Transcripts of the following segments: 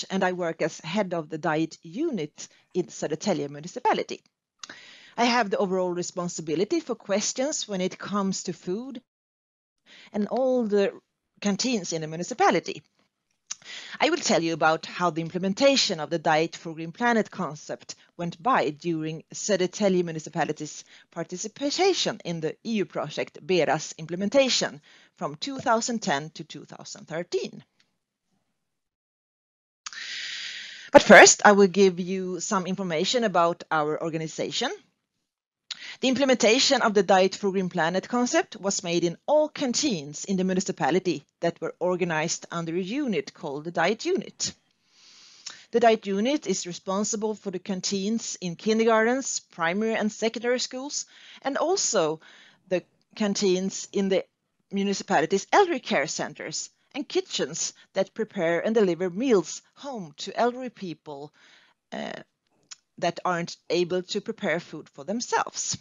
and I work as head of the diet unit in Södertälje municipality. I have the overall responsibility for questions when it comes to food and all the canteens in the municipality. I will tell you about how the implementation of the Diet for Green Planet concept went by during Södertälje municipality's participation in the EU project BERA's implementation from 2010 to 2013. But first, I will give you some information about our organization. The implementation of the Diet for Green Planet concept was made in all canteens in the municipality that were organized under a unit called the Diet Unit. The Diet Unit is responsible for the canteens in kindergartens, primary and secondary schools, and also the canteens in the municipality's elderly care centers and kitchens that prepare and deliver meals home to elderly people that aren't able to prepare food for themselves.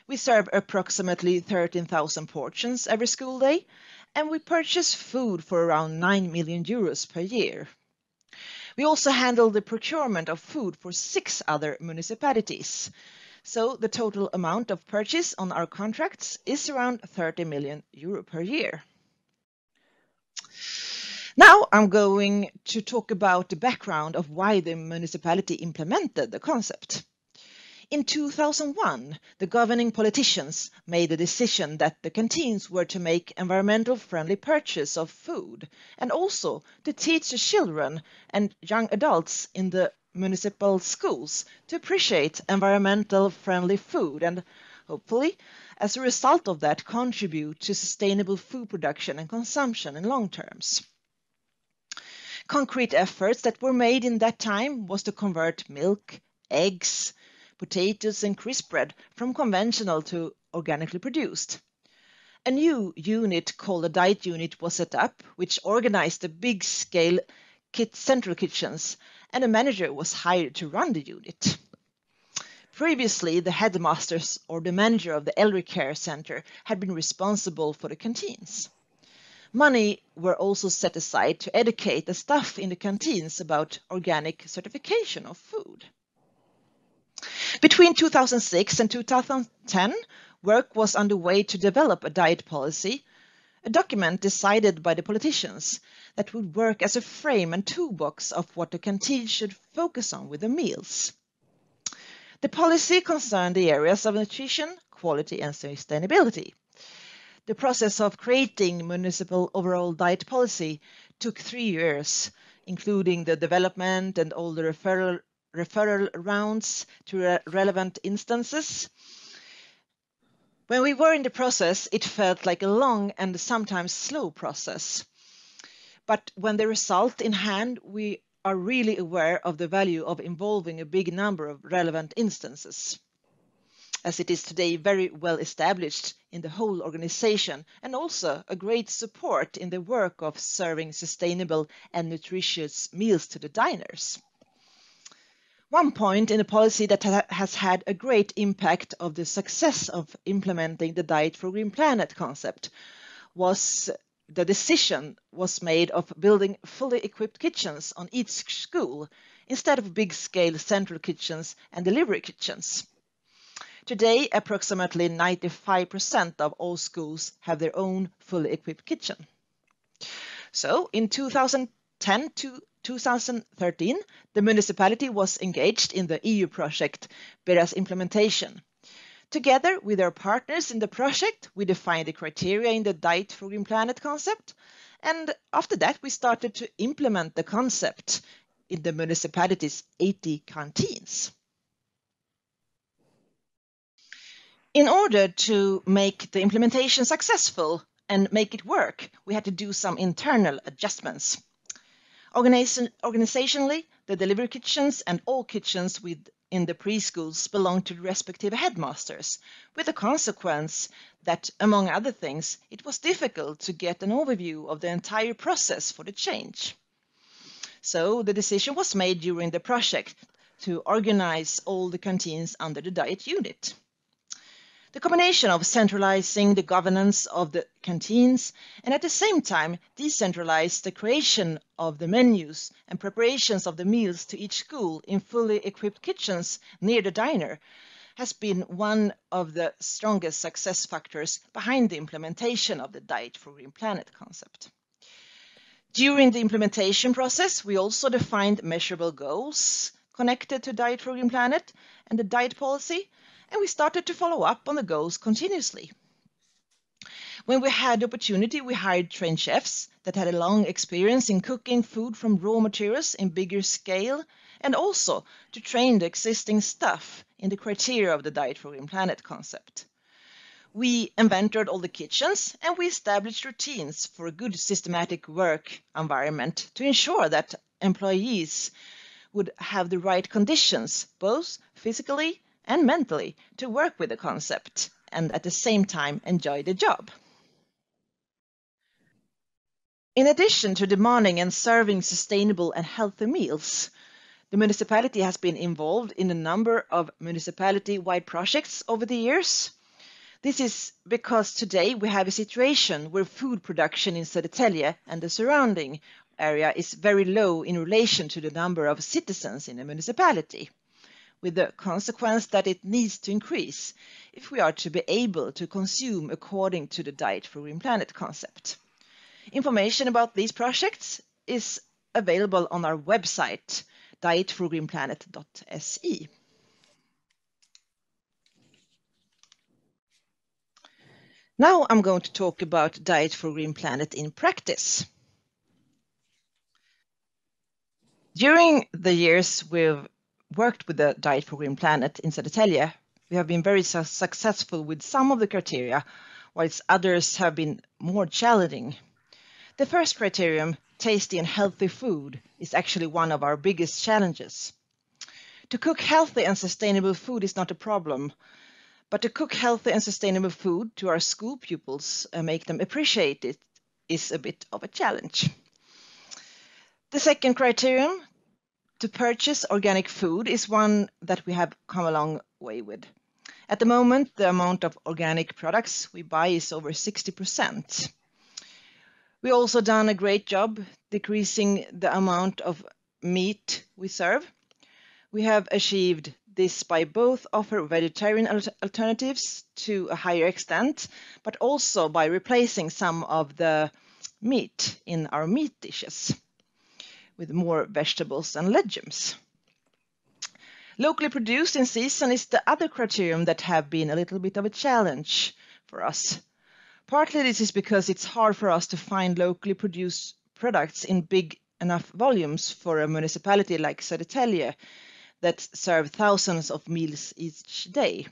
We serve approximately 13,000 portions every school day, and we purchase food for around 9 million euros per year. We also handle the procurement of food for 6 other municipalities. So the total amount of purchase on our contracts is around 30 million euro per year. Now I'm going to talk about the background of why the municipality implemented the concept. In 2001, the governing politicians made a decision that the canteens were to make environmental friendly purchase of food and also to teach the children and young adults in the municipal schools to appreciate environmental friendly food and hopefully, as a result of that, contribute to sustainable food production and consumption in long terms. Concrete efforts that were made in that time was to convert milk, eggs, potatoes and crisp bread from conventional to organically produced. A new unit called the Diet Unit was set up, which organized the big-scale central kitchens, and a manager was hired to run the unit. Previously, the headmasters or the manager of the elderly care center had been responsible for the canteens. Money were also set aside to educate the staff in the canteens about organic certification of food. Between 2006 and 2010, work was underway to develop a diet policy, a document decided by the politicians that would work as a frame and toolbox of what the canteen should focus on with the meals. The policy concerned the areas of nutrition, quality and sustainability. The process of creating municipal overall diet policy took 3 years, including the development and all the referral rounds to relevant instances. When we were in the process, it felt like a long and sometimes slow process. But when the result in hand, we are really aware of the value of involving a big number of relevant instances, as it is today very well established in the whole organization and also a great support in the work of serving sustainable and nutritious meals to the diners. One point in the policy that has had a great impact of the success of implementing the Diet for Green Planet concept was the decision was made of building fully equipped kitchens on each school instead of big-scale central kitchens and delivery kitchens. Today, approximately 95% of all schools have their own fully equipped kitchen. So, in 2010 to 2013, the municipality was engaged in the EU project BERA's implementation. Together with our partners in the project, we defined the criteria in the Diet for Green Planet concept, and after that we started to implement the concept in the municipality's 80 canteens. In order to make the implementation successful and make it work, we had to do some internal adjustments. Organizationally, the delivery kitchens and all kitchens within the preschools belong to the respective headmasters, with the consequence that, among other things, it was difficult to get an overview of the entire process for the change. So the decision was made during the project to organize all the canteens under the Diet Unit. The combination of centralizing the governance of the canteens and at the same time decentralize the creation of the menus and preparations of the meals to each school in fully equipped kitchens near the diner has been one of the strongest success factors behind the implementation of the Diet for a Green Planet concept. During the implementation process, we also defined measurable goals connected to Diet for a Green Planet and the diet policy, and we started to follow up on the goals continuously. When we had the opportunity, we hired trained chefs that had a long experience in cooking food from raw materials in bigger scale, and also to train the existing staff in the criteria of the Diet for a Green Planet concept. We inventored all the kitchens and we established routines for a good systematic work environment to ensure that employees would have the right conditions, both physically and mentally, to work with the concept and at the same time enjoy the job. In addition to demanding and serving sustainable and healthy meals, the municipality has been involved in a number of municipality-wide projects over the years. This is because today we have a situation where food production in Södertälje and the surrounding area is very low in relation to the number of citizens in the municipality, with the consequence that it needs to increase if we are to be able to consume according to the Diet for a Green Planet concept. Information about these projects is available on our website, dietforgreenplanet.se. Now I'm going to talk about Diet for a Green Planet in practice. During the years we've worked with the Diet for a Green Planet in Södertälje, we have been very successful with some of the criteria, whilst others have been more challenging. The first criterion, tasty and healthy food, is actually one of our biggest challenges. To cook healthy and sustainable food is not a problem, but to cook healthy and sustainable food to our school pupils and make them appreciate it is a bit of a challenge. The second criterion, to purchase organic food, is one that we have come a long way with. At the moment, the amount of organic products we buy is over 60%. We also done a great job decreasing the amount of meat we serve. We have achieved this by both offer vegetarian alternatives to a higher extent, but also by replacing some of the meat in our meat dishes with more vegetables and legumes. Locally produced in season is the other criterion that have been a little bit of a challenge for us. Partly this is because it's hard for us to find locally produced products in big enough volumes for a municipality like Södertälje that serve thousands of meals each day.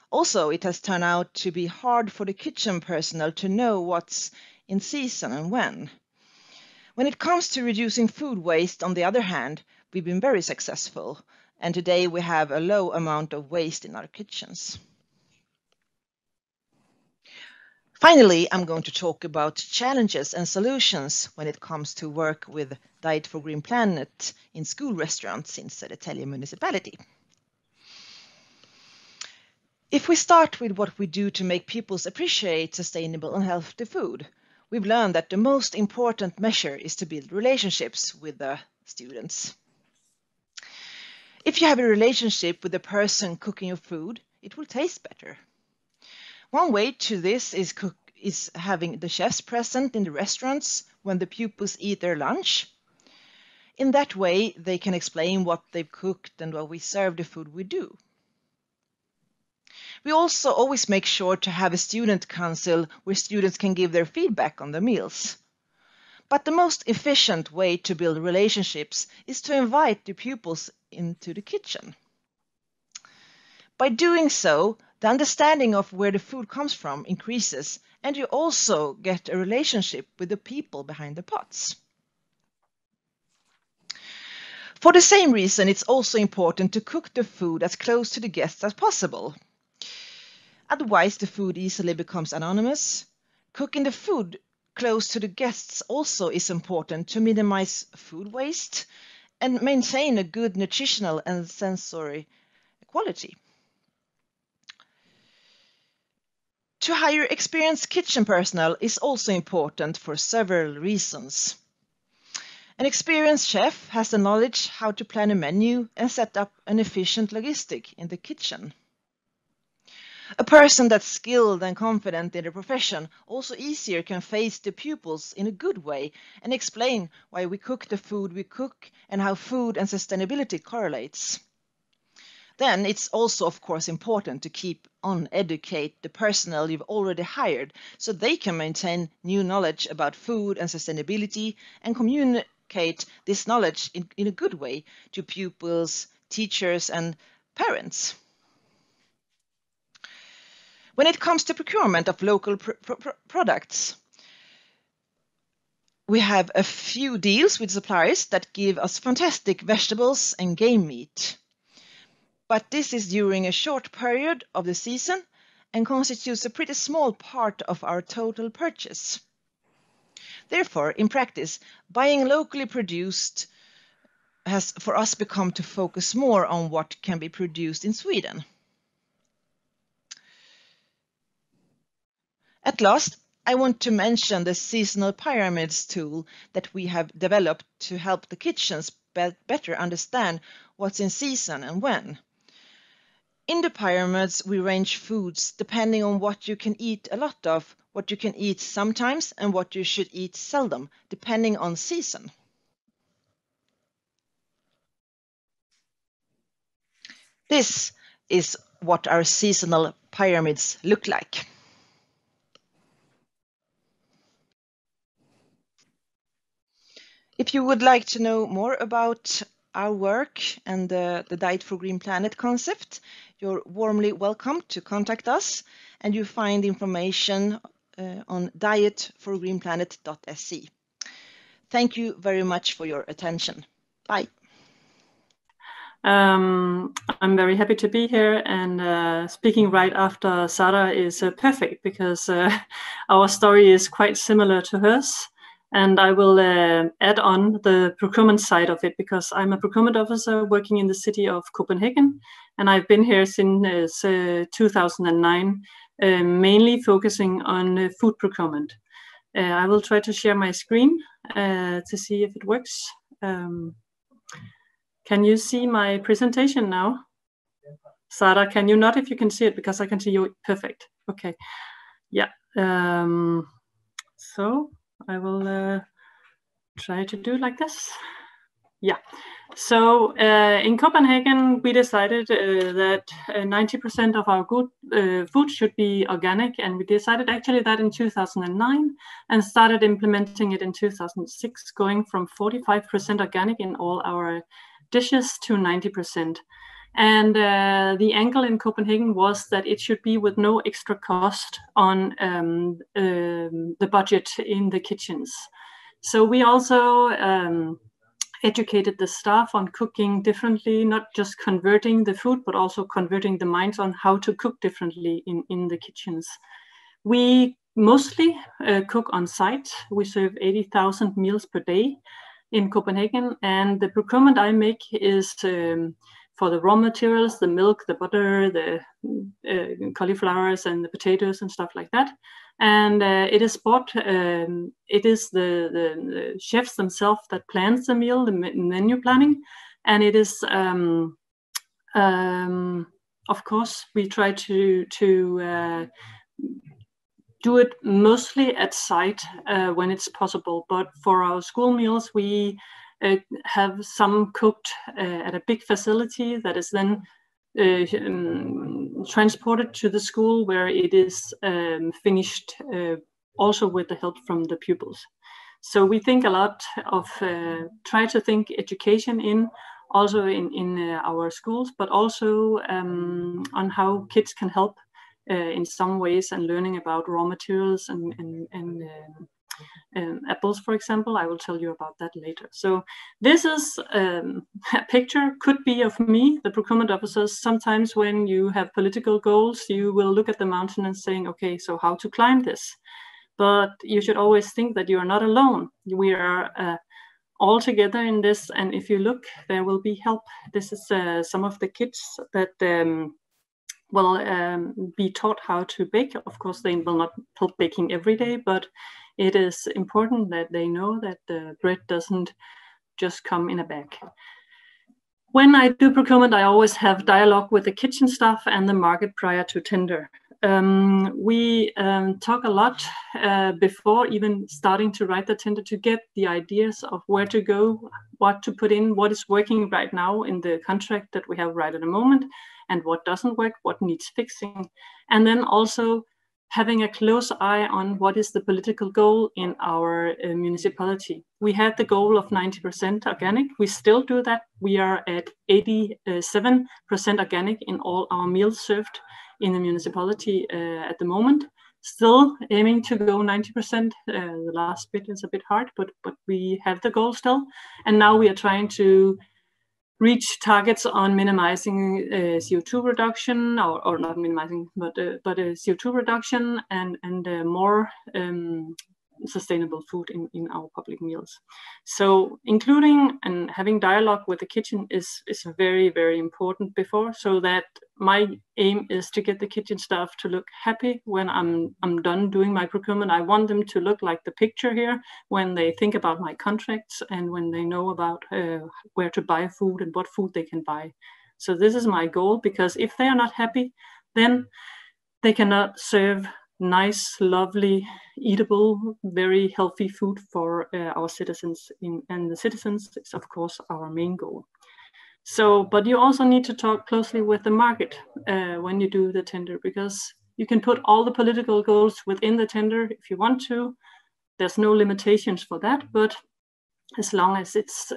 Also, it has turned out to be hard for the kitchen personnel to know what's in season and when. When it comes to reducing food waste, on the other hand, we've been very successful, and today we have a low amount of waste in our kitchens. Finally, I'm going to talk about challenges and solutions when it comes to work with Diet for a Green Planet in school restaurants in Södertälje municipality. If we start with what we do to make pupils appreciate sustainable and healthy food, we've learned that the most important measure is to build relationships with the students. If you have a relationship with the person cooking your food, it will taste better. One way to this is having the chefs present in the restaurants when the pupils eat their lunch. In that way, they can explain what they've cooked and what we serve the food we do. We also always make sure to have a student council where students can give their feedback on the meals. But the most efficient way to build relationships is to invite the pupils into the kitchen. By doing so, the understanding of where the food comes from increases, and you also get a relationship with the people behind the pots. For the same reason, it's also important to cook the food as close to the guests as possible. Otherwise, the food easily becomes anonymous. Cooking the food close to the guests also is important to minimize food waste and maintain a good nutritional and sensory quality. To hire experienced kitchen personnel is also important for several reasons. An experienced chef has the knowledge how to plan a menu and set up an efficient logistic in the kitchen. A person that's skilled and confident in the profession also easier can face the pupils in a good way and explain why we cook the food we cook and how food and sustainability correlates. Then it's also, of course, important to keep on educate the personnel you've already hired so they can maintain new knowledge about food and sustainability and communicate this knowledge in a good way to pupils, teachers, and parents. When it comes to procurement of local products, we have a few deals with suppliers that give us fantastic vegetables and game meat. But this is during a short period of the season and constitutes a pretty small part of our total purchase. Therefore, in practice, buying locally produced has for us become to focus more on what can be produced in Sweden. At last, I want to mention the seasonal pyramids tool that we have developed to help the kitchens better understand what's in season and when. In the pyramids, we range foods depending on what you can eat a lot of, what you can eat sometimes, and what you should eat seldom, depending on season. This is what our seasonal pyramids look like. If you would like to know more about our work and the Diet for Green Planet concept, you're warmly welcome to contact us, and you find information on dietforgreenplanet.se. Thank you very much for your attention. Bye. I'm very happy to be here, and speaking right after Sara is perfect because our story is quite similar to hers. And I will add on the procurement side of it because I'm a procurement officer working in the city of Copenhagen, and I've been here since 2009, mainly focusing on food procurement. I will try to share my screen to see if it works. Can you see my presentation now? Sara, can you nod if you can see it, because I can see you perfect. Okay, yeah. So I will try to do like this. Yeah. So in Copenhagen, we decided that 90% of our food should be organic, and we decided actually that in 2009 and started implementing it in 2006, going from 45% organic in all our dishes to 90%. And the angle in Copenhagen was that it should be with no extra cost on the budget in the kitchens. So we also educated the staff on cooking differently, not just converting the food, but also converting the minds on how to cook differently in the kitchens. We mostly cook on site. We serve 80,000 meals per day in Copenhagen, and the procurement I make is for the raw materials, the milk, the butter, the cauliflowers and the potatoes and stuff like that. And it is bought, it is the chefs themselves that plans the meal, the menu planning. And it is, of course, we try to do it mostly at site when it's possible. But for our school meals, we have some cooked at a big facility that is then transported to the school, where it is finished also with the help from the pupils. So we think a lot of, try to think education in also in our schools, but also on how kids can help in some ways and learning about raw materials and apples, for example. I will tell you about that later. So this is a picture, could be of me, the procurement officers. Sometimes when you have political goals, you will look at the mountain and saying, okay, so how to climb this? But you should always think that you are not alone. We are all together in this. And if you look, there will be help. This is some of the kits that will be taught how to bake. Of course, they will not help baking every day, but it is important that they know that the bread doesn't just come in a bag. When I do procurement, I always have dialogue with the kitchen staff and the market prior to tender. We talk a lot before even starting to write the tender to get the ideas of where to go, what to put in, what is working right now in the contract that we have right at the moment, and what doesn't work, what needs fixing. And then also having a close eye on what is the political goal in our municipality. We had the goal of 90% organic. We still do that. We are at 87% organic in all our meals served in the municipality at the moment. Still aiming to go 90%. The last bit is a bit hard, but we have the goal still. And now we are trying to reach targets on minimizing CO2 reduction, or not minimizing, but CO2 reduction and more sustainable food in our public meals. So including and having dialogue with the kitchen is very, very important before, so that my aim is to get the kitchen staff to look happy when I'm done doing my procurement. I want them to look like the picture here when they think about my contracts and when they know about where to buy food and what food they can buy. So this is my goal, because if they are not happy, then they cannot serve nice, lovely, eatable, very healthy food for our citizens. And the citizens is, of course, our main goal. So, but you also need to talk closely with the market when you do the tender, because you can put all the political goals within the tender if you want to. There's no limitations for that, but as long as it's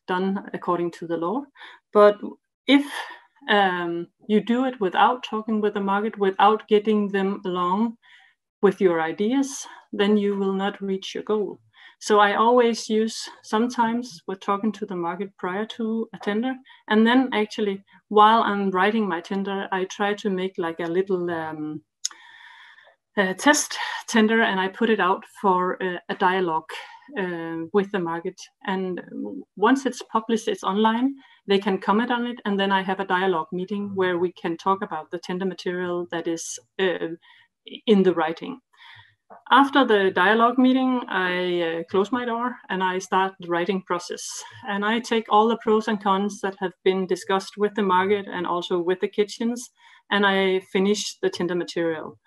done according to the law. But if you do it without talking with the market, without getting them along with your ideas, then you will not reach your goal. So I always use, sometimes we're talking to the market prior to a tender, and then actually while I'm writing my tender, I try to make like a little test tender, and I put it out for a dialogue with the market. And once it's published, it's online, they can comment on it, and then I have a dialogue meeting where we can talk about the tender material that is in the writing. After the dialogue meeting, I close my door and I start the writing process. And I take all the pros and cons that have been discussed with the market and also with the kitchens, and I finish the tender material.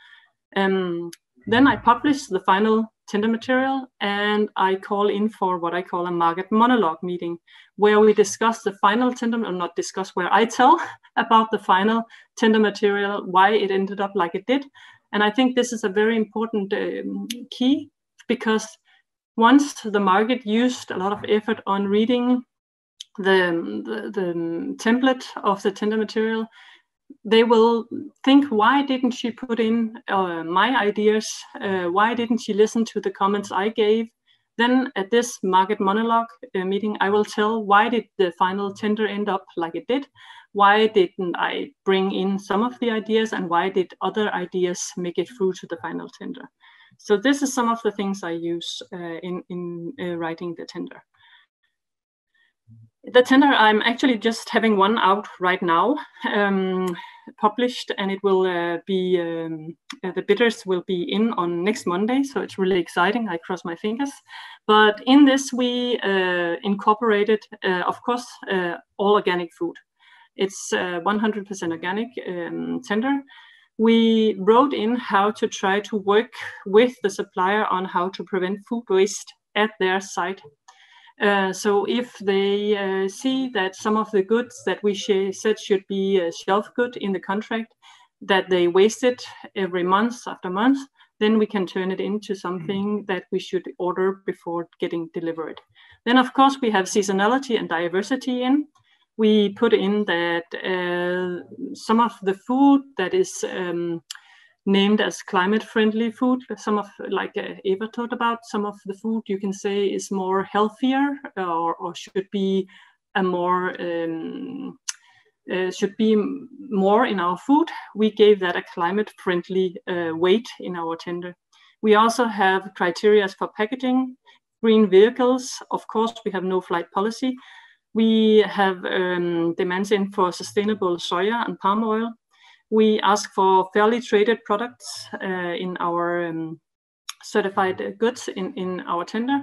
Then I publish the final tender material, and I call in for what I call a market monologue meeting, where we discuss the final tender, or not discuss, where I tell about the final tender material, why it ended up like it did. And I think this is a very important key, because once the market used a lot of effort on reading the template of the tender material, they will think, why didn't she put in my ideas? Why didn't she listen to the comments I gave? Then at this market monologue meeting, I will tell, why did the final tender end up like it did? Why didn't I bring in some of the ideas, and why did other ideas make it through to the final tender? So this is some of the things I use in writing the tender. The tender, I'm actually just having one out right now, published, and it will be, the bidders will be in on next Monday, so it's really exciting. I cross my fingers. But in this, we incorporated, of course, all organic food. It's 100% organic tender. We wrote in how to try to work with the supplier on how to prevent food waste at their site. So if they see that some of the goods that we said should be shelf good in the contract, that they waste it every month after month, then we can turn it into something that we should order before getting delivered. Then, of course, we have seasonality and diversity in. We put in that some of the food that is named as climate-friendly food, some of, like Eva talked about, some of the food you can say is more healthier, or should be a more in our food. We gave that a climate-friendly weight in our tender. We also have criteria for packaging, green vehicles. Of course, we have no flight policy. We have demands in for sustainable soya and palm oil. We ask for fairly traded products in our certified goods in our tender.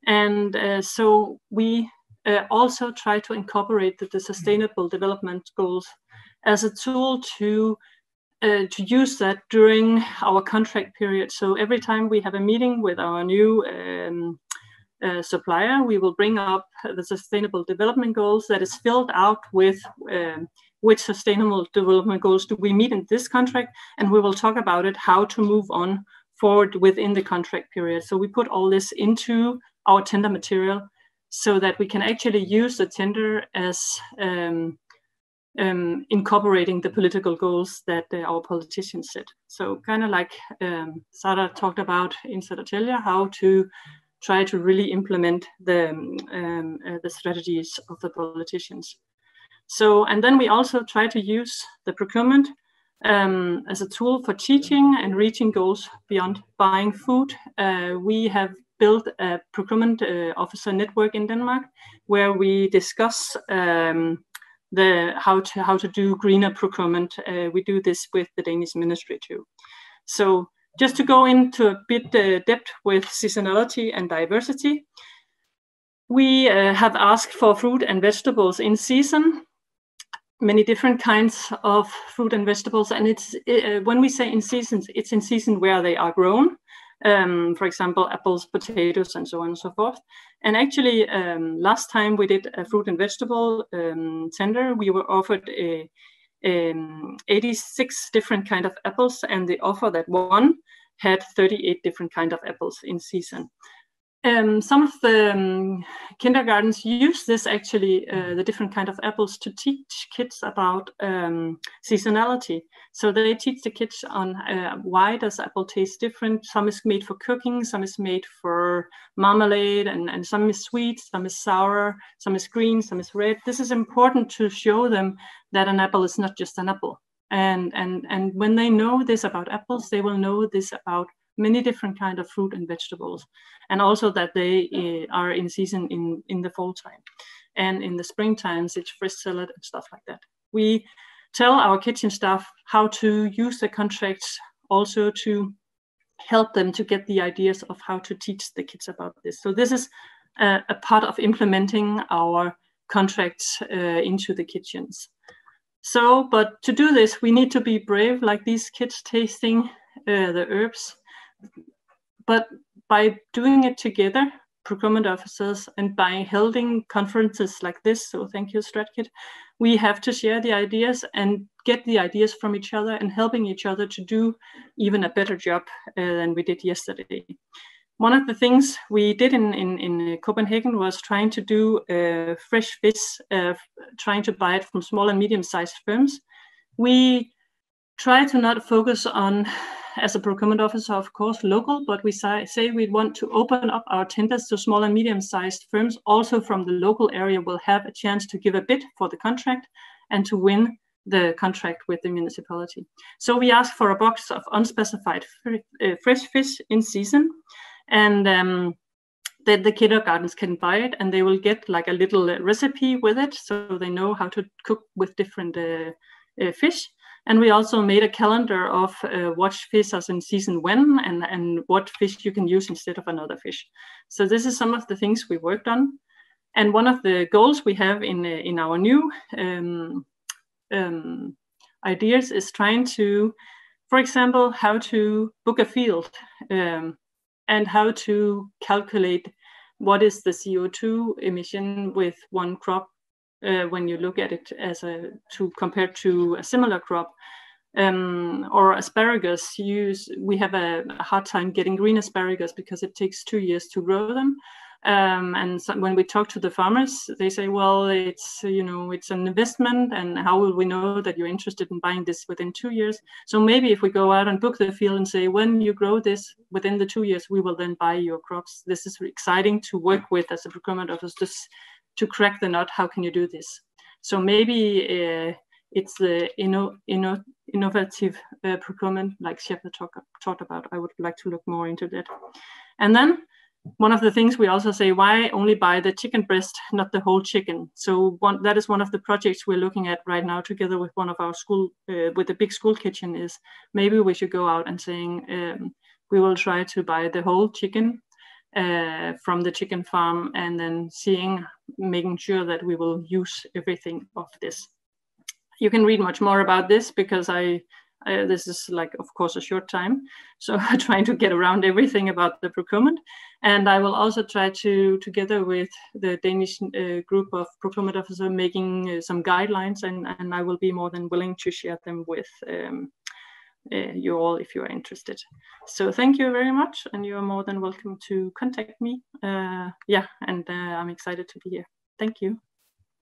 And so we also try to incorporate the Sustainable Development Goals as a tool to use that during our contract period. So every time we have a meeting with our new supplier, we will bring up the Sustainable Development Goals that is filled out with which Sustainable Development Goals do we meet in this contract, and we will talk about it, how to move on forward within the contract period. So we put all this into our tender material so that we can actually use the tender as incorporating the political goals that our politicians set. So kind of like Sara talked about in Södertälje, how to try to really implement the strategies of the politicians. So, and then we also try to use the procurement as a tool for teaching and reaching goals beyond buying food. We have built a procurement officer network in Denmark where we discuss how to do greener procurement. We do this with the Danish ministry too. So just to go into a bit depth with seasonality and diversity, we have asked for fruit and vegetables in season, many different kinds of fruit and vegetables. And it's when we say in seasons, it's in season where they are grown. For example, apples, potatoes, and so on and so forth. And actually, last time we did a fruit and vegetable tender, we were offered 86 different kind of apples, and the offer that won had 38 different kind of apples in season. Some of the kindergartens use this actually, the different kind of apples, to teach kids about seasonality. So they teach the kids on why does apple taste different. Some is made for cooking, some is made for marmalade, and some is sweet, some is sour, some is green, some is red. This is important to show them that an apple is not just an apple. And when they know this about apples, they will know this about many different kind of fruit and vegetables, and also that they are in season in the fall time, and in the spring times it's fresh salad and stuff like that. We tell our kitchen staff how to use the contracts also to help them to get the ideas of how to teach the kids about this. So this is a part of implementing our contracts into the kitchens. So, but to do this, we need to be brave, like these kids tasting the herbs. But by doing it together, procurement officers, and by holding conferences like this, so thank you, StratKit, we have to share the ideas and get the ideas from each other and helping each other to do even a better job than we did yesterday. One of the things we did in Copenhagen was trying to do fresh fish, trying to buy it from small and medium-sized firms. We try to not focus on, as a procurement officer, of course, local, but we say we want to open up our tenders to small and medium-sized firms, also from the local area, will have a chance to give a bid for the contract and to win the contract with the municipality. So we ask for a box of unspecified fresh fish in season, and that the kindergartens can buy it, and they will get like a little recipe with it, so they know how to cook with different fish. And we also made a calendar of what fish is in season when, and what fish you can use instead of another fish. So this is some of the things we worked on. And one of the goals we have in our new ideas is trying to, for example, how to book a field and how to calculate what is the CO2 emission with one crop. When you look at it as compared to a similar crop, or asparagus, we have a hard time getting green asparagus because it takes 2 years to grow them. And so when we talk to the farmers, they say, well, it's an investment, and how will we know that you're interested in buying this within 2 years? So maybe if we go out and book the field and say, when you grow this within the 2 years, we will then buy your crops. This is exciting to work with as a procurement officer, to crack the nut. How can you do this? So maybe it's the innovative procurement, like Shepherd talked about. I would like to look more into that. And then one of the things we also say, why only buy the chicken breast, not the whole chicken? So that is one of the projects we're looking at right now together with one of our school, with the big school kitchen, is maybe we should go out and saying, we will try to buy the whole chicken from the chicken farm, and then making sure that we will use everything of this. You can read much more about this because this is like, of course, a short time. So trying to get around everything about the procurement. And I will also try to, together with the Danish group of procurement officers, making some guidelines, and I will be more than willing to share them with you all if you are interested. So thank you very much, and you are more than welcome to contact me. I'm excited to be here. Thank you.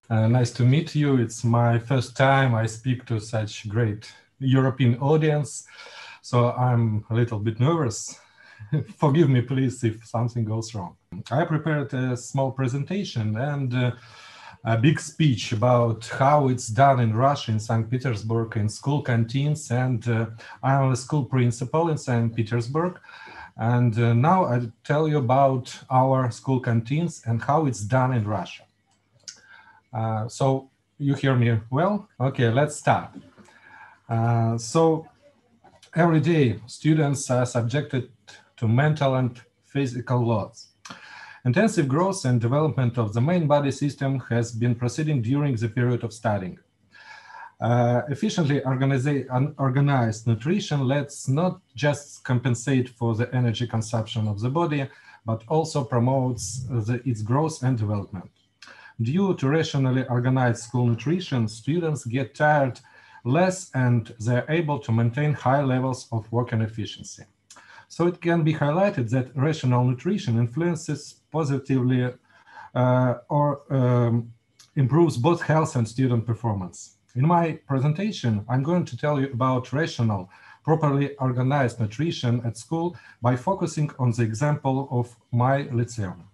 Nice to meet you. It's my first time I speak to such great European audience, so I'm a little bit nervous. Forgive me, please, if something goes wrong. I prepared a small presentation and a big speech about how it's done in Russia, in St. Petersburg, in school canteens, and I'm a school principal in St. Petersburg. And now I'll tell you about our school canteens and how it's done in Russia. So you hear me well? Okay, let's start. So every day students are subjected to mental and physical loads. Intensive growth and development of the main body system has been proceeding during the period of studying. Efficiently organized nutrition lets not just compensate for the energy consumption of the body, but also promotes its growth and development. Due to rationally organized school nutrition, students get tired less and they're able to maintain high levels of working efficiency. So it can be highlighted that rational nutrition influences positively or improves both health and student performance. In my presentation, I'm going to tell you about rational, properly organized nutrition at school by focusing on the example of my lyceum.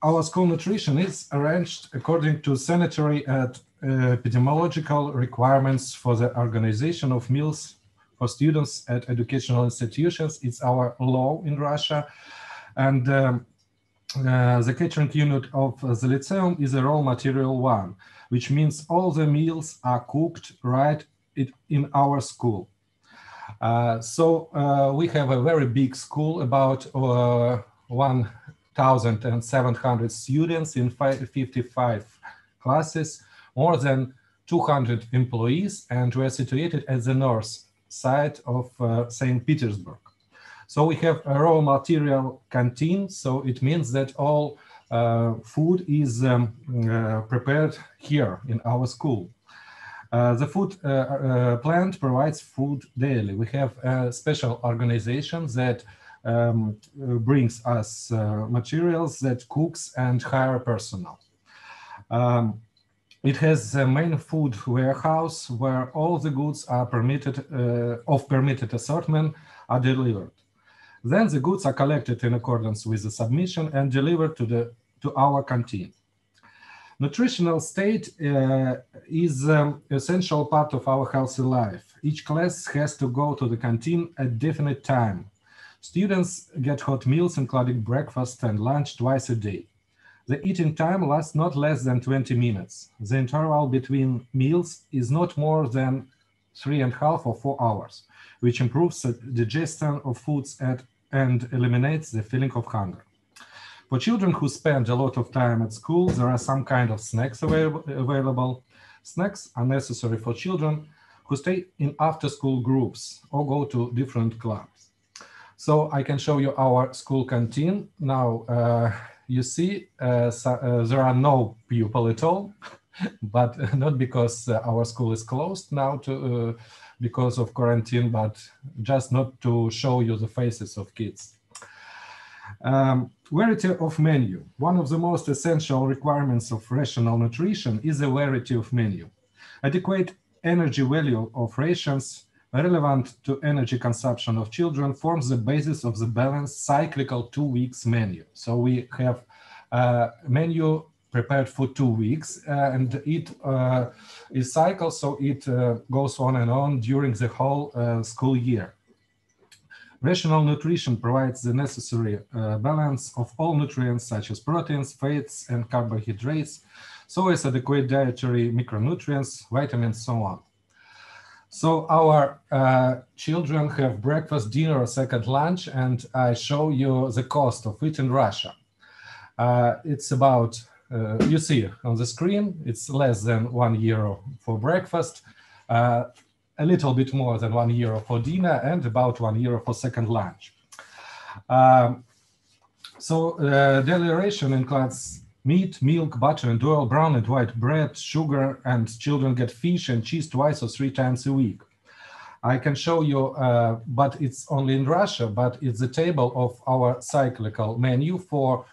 Our school nutrition is arranged according to sanitary and epidemiological requirements for the organization of meals for students at educational institutions. It's our law in Russia. And the catering unit of the lyceum is a raw material one, which means all the meals are cooked right in our school. We have a very big school, about 1,700 students in 55 classes, more than 200 employees, and we are situated at the north side of St. Petersburg. So we have a raw material canteen, so it means that all food is prepared here in our school. The food plant provides food daily. We have a special organization that brings us materials, that cooks and hire personnel. It has a main food warehouse where all the goods are permitted assortment are delivered. Then the goods are collected in accordance with the submission and delivered to our canteen. Nutritional state is an essential part of our healthy life. Each class has to go to the canteen at definite time. Students get hot meals including breakfast and lunch twice a day. The eating time lasts not less than 20 minutes. The interval between meals is not more than 3.5 or 4 hours, which improves the digestion of foods and eliminates the feeling of hunger. For children who spend a lot of time at school, there are some kind of snacks available. Snacks are necessary for children who stay in after-school groups or go to different clubs. So I can show you our school canteen. Now, you see, there are no people at all, but not because our school is closed now because of quarantine, but just not to show you the faces of kids. Variety of menu. One of the most essential requirements of rational nutrition is a variety of menu. Adequate energy value of rations relevant to energy consumption of children forms the basis of the balanced cyclical 2 weeks menu. So we have a menu prepared for 2 weeks and it is cycled, so it goes on and on during the whole school year. Rational nutrition provides the necessary balance of all nutrients such as proteins, fats, and carbohydrates, so as adequate dietary micronutrients, vitamins, so on. So our children have breakfast, dinner, or second lunch, and I show you the cost of it in Russia. It's about, you see on the screen, it's less than €1 for breakfast, a little bit more than €1 for dinner, and about €1 for second lunch. Daily ration includes meat, milk, butter, and oil, brown and white bread, sugar, and children get fish and cheese 2 or 3 times a week. I can show you, but it's only in Russia, but it's a table of our cyclical menu for,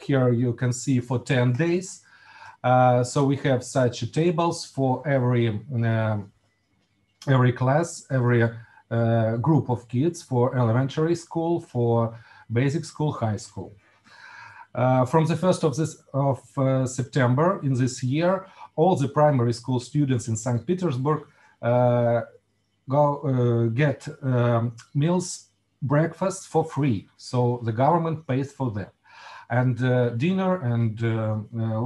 here you can see for 10 days. So we have such tables for every class, every group of kids, for elementary school, for basic school, high school. From the 1st of September in this year, all the primary school students in St. Petersburg get meals, breakfast for free. So the government pays for them. And dinner and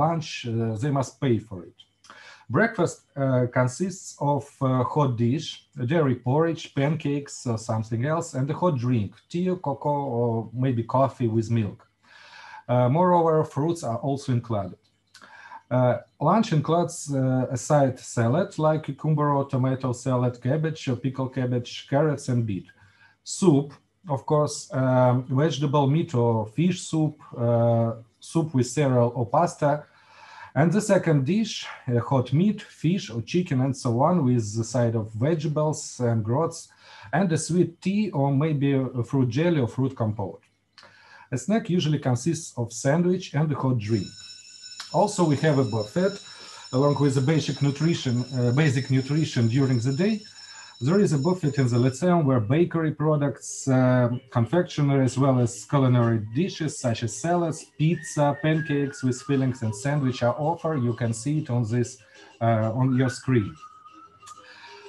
lunch, they must pay for it. Breakfast consists of a hot dish, a dairy porridge, pancakes, or something else, and a hot drink, tea, cocoa, or maybe coffee with milk. Moreover, fruits are also included. Lunch includes a side salad like cucumber or tomato salad, cabbage or pickled cabbage, carrots, and beet. Soup, of course, vegetable, meat or fish soup, soup with cereal or pasta. And the second dish, hot meat, fish or chicken, and so on, with a side of vegetables and groats, and a sweet tea or maybe a fruit jelly or fruit compote. A snack usually consists of sandwich and a hot drink. Also, we have a buffet along with the basic nutrition during the day. There is a buffet in the Lyceum where bakery products, confectionery, as well as culinary dishes such as salads, pizza, pancakes with fillings, and sandwich are offered. You can see it on this on your screen.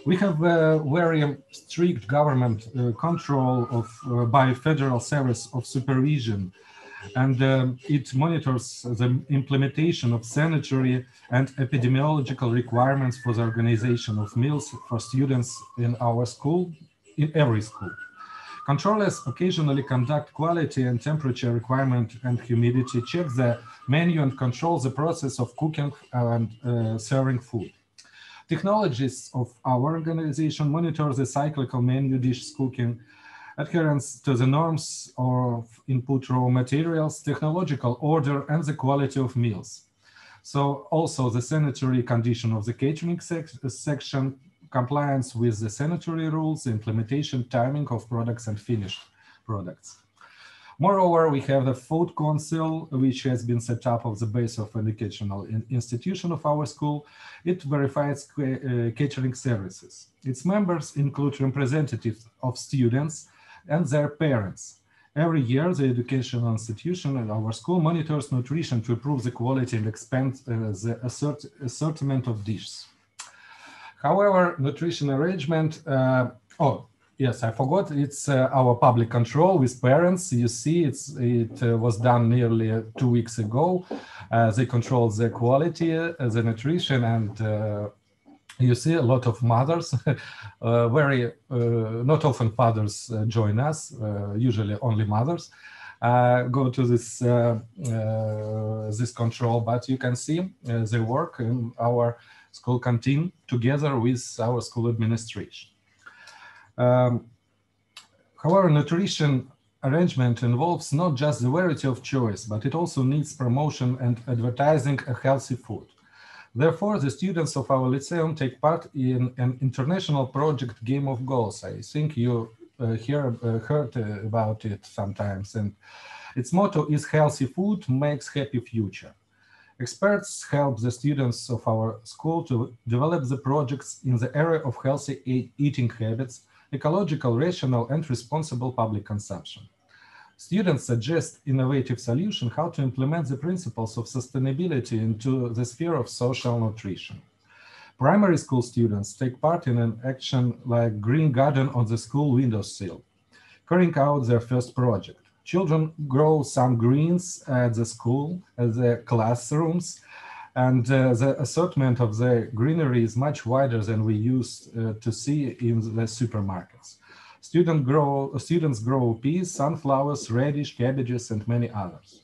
We have a very strict government control of by Federal Service of Supervision, and it monitors the implementation of sanitary and epidemiological requirements for the organization of meals for students in our school, in every school. Controllers occasionally conduct quality and temperature requirement and humidity checks the menu and control the process of cooking and serving food. Technologists of our organization monitor the cyclical menu, dish cooking, adherence to the norms of input raw materials, technological order, and the quality of meals. So also the sanitary condition of the catering section, compliance with the sanitary rules, implementation, timing of products and finished products. Moreover, we have the Food Council, which has been set up on the base of an educational institution of our school. It verifies catering services. Its members include representatives of students and their parents. Every year, the educational institution at our school monitors nutrition to improve the quality and expand the assortment of dishes. However, nutrition arrangement, yes, I forgot. It's our public control with parents. You see, it was done nearly 2 weeks ago. They control the quality, the nutrition, and you see a lot of mothers. Not often fathers join us. Usually only mothers go to this this control. But you can see they work in our school canteen together with our school administration. However, nutrition arrangement involves not just the variety of choice, but it also needs promotion and advertising a healthy food. Therefore, the students of our Lyceum take part in an international project Game of Goals. I think you heard about it sometimes. And its motto is healthy food makes happy future. Experts help the students of our school to develop the projects in the area of healthy eating habits, ecological, rational, and responsible public consumption. Students suggest innovative solutions how to implement the principles of sustainability into the sphere of social nutrition. Primary school students take part in an action like Green Garden on the school windowsill. carrying out their first project. Children grow some greens at the school, at the classrooms, and the assortment of the greenery is much wider than we used to see in the supermarkets. Students grow peas, sunflowers, radish, cabbages, and many others.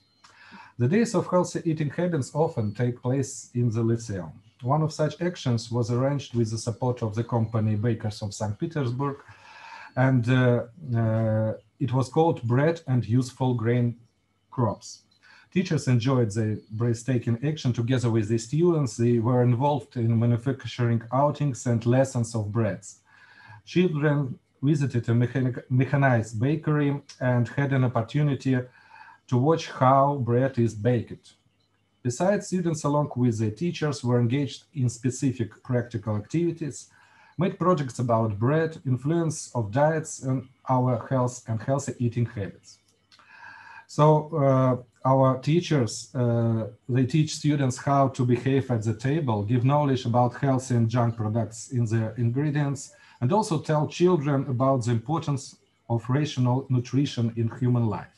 The days of healthy eating habits often take place in the Lyceum. One of such actions was arranged with the support of the company Bakers of St. Petersburg, and it was called Bread and Useful Grain Crops. Teachers enjoyed the breathtaking action together with the students. They were involved in manufacturing outings and lessons of breads. Children visited a mechanized bakery and had an opportunity to watch how bread is baked. Besides, students along with their teachers were engaged in specific practical activities, made projects about bread, influence of diets and our health and healthy eating habits. So our teachers, they teach students how to behave at the table, give knowledge about healthy and junk products in their ingredients, and also tell children about the importance of rational nutrition in human life.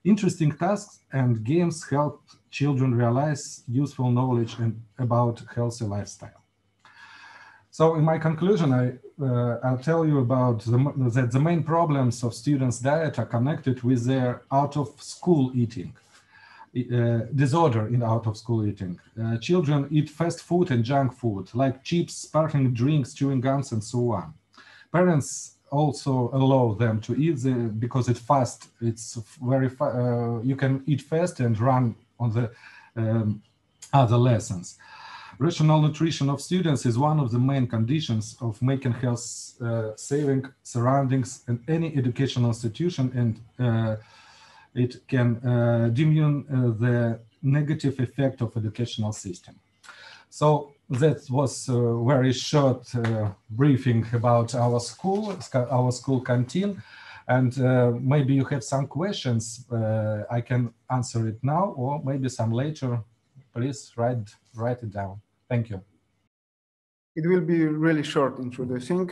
Interesting tasks and games help children realize useful knowledge about healthy lifestyle. So in my conclusion, I'll tell you about that the main problems of students' diet are connected with their out-of-school eating, disorder in out-of-school eating. Children eat fast food and junk food, like chips, sparkling drinks, chewing gums, and so on. Parents also allow them to eat because it's fast. It's very you can eat fast and run on the other lessons. Rational nutrition of students is one of the main conditions of making health-saving surroundings in any educational institution, and it can diminish the negative effect of educational system. So that was a very short briefing about our school canteen, and maybe you have some questions. I can answer it now, or maybe some later. Please write it down. Thank you. It will be really short introducing.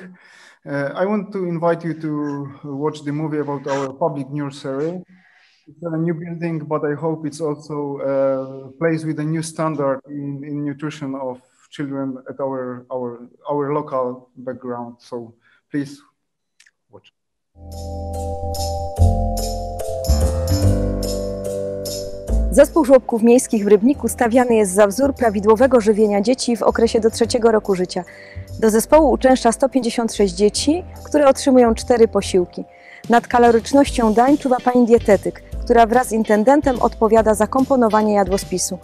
I want to invite you to watch the movie about our public nursery. It's a new building, but I hope it's also a place with a new standard in nutrition of children at our local background. So please watch. Zespół żłobków miejskich w Rybniku stawiany jest za wzór prawidłowego żywienia dzieci w okresie do 3 roku życia. Do zespołu uczęszcza 156 dzieci, które otrzymują 4 posiłki. Nad kalorycznością dań czuwa pani dietetyk, która wraz z intendentem odpowiada za komponowanie jadłospisu.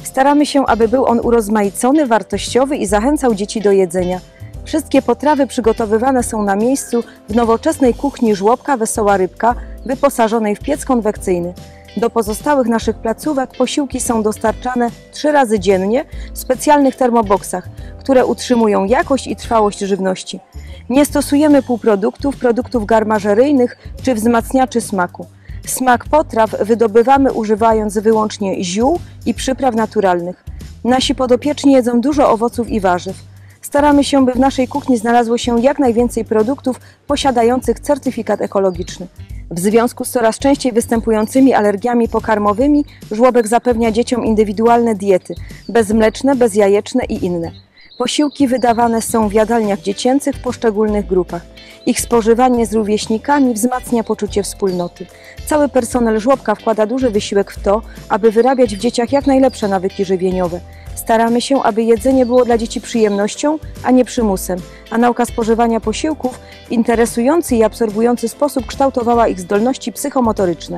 Staramy się, aby był on urozmaicony, wartościowy i zachęcał dzieci do jedzenia. Wszystkie potrawy przygotowywane są na miejscu w nowoczesnej kuchni żłobka Wesoła Rybka, wyposażonej w piec konwekcyjny. Do pozostałych naszych placówek posiłki są dostarczane 3 razy dziennie w specjalnych termoboksach, które utrzymują jakość i trwałość żywności. Nie stosujemy półproduktów, produktów garmażeryjnych czy wzmacniaczy smaku. Smak potraw wydobywamy używając wyłącznie ziół i przypraw naturalnych. Nasi podopieczni jedzą dużo owoców i warzyw. Staramy się, by w naszej kuchni znalazło się jak najwięcej produktów posiadających certyfikat ekologiczny. W związku z coraz częściej występującymi alergiami pokarmowymi żłobek zapewnia dzieciom indywidualne diety, bezmleczne, bezjajeczne i inne. Posiłki wydawane są w jadalniach dziecięcych w poszczególnych grupach. Ich spożywanie z rówieśnikami wzmacnia poczucie wspólnoty. Cały personel żłobka wkłada duży wysiłek w to, aby wyrabiać w dzieciach jak najlepsze nawyki żywieniowe. Staramy się, aby jedzenie było dla dzieci przyjemnością, a nie przymusem, a nauka spożywania posiłków w interesujący i absorbujący sposób kształtowała ich zdolności psychomotoryczne.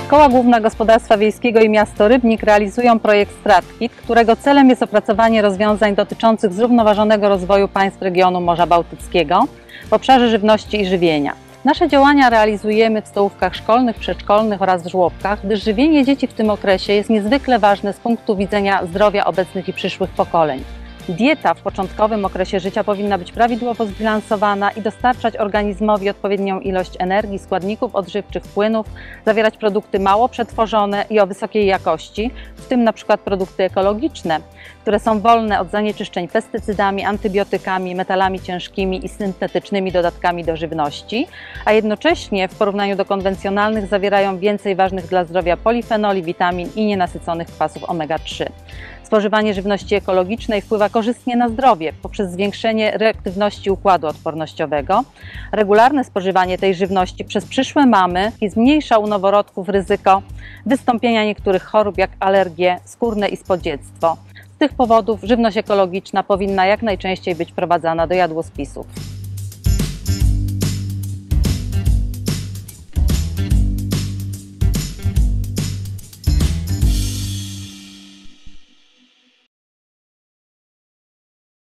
Koła Główna Gospodarstwa Wiejskiego i Miasto Rybnik realizują projekt StratKit, którego celem jest opracowanie rozwiązań dotyczących zrównoważonego rozwoju państw regionu Morza Bałtyckiego w obszarze żywności i żywienia. Nasze działania realizujemy w stołówkach szkolnych, przedszkolnych oraz w żłobkach, gdyż żywienie dzieci w tym okresie jest niezwykle ważne z punktu widzenia zdrowia obecnych i przyszłych pokoleń. Dieta w początkowym okresie życia powinna być prawidłowo zbilansowana i dostarczać organizmowi odpowiednią ilość energii, składników odżywczych, płynów, zawierać produkty mało przetworzone i o wysokiej jakości, w tym na przykład produkty ekologiczne, które są wolne od zanieczyszczeń pestycydami, antybiotykami, metalami ciężkimi i syntetycznymi dodatkami do żywności, a jednocześnie w porównaniu do konwencjonalnych zawierają więcej ważnych dla zdrowia polifenoli, witamin i nienasyconych kwasów omega-3. Spożywanie żywności ekologicznej wpływa korzystnie na zdrowie poprzez zwiększenie reaktywności układu odpornościowego. Regularne spożywanie tej żywności przez przyszłe mamy zmniejsza u noworodków ryzyko wystąpienia niektórych chorób jak alergie skórne i spodziectwo. Z tych powodów żywność ekologiczna powinna jak najczęściej być wprowadzana do jadłospisów.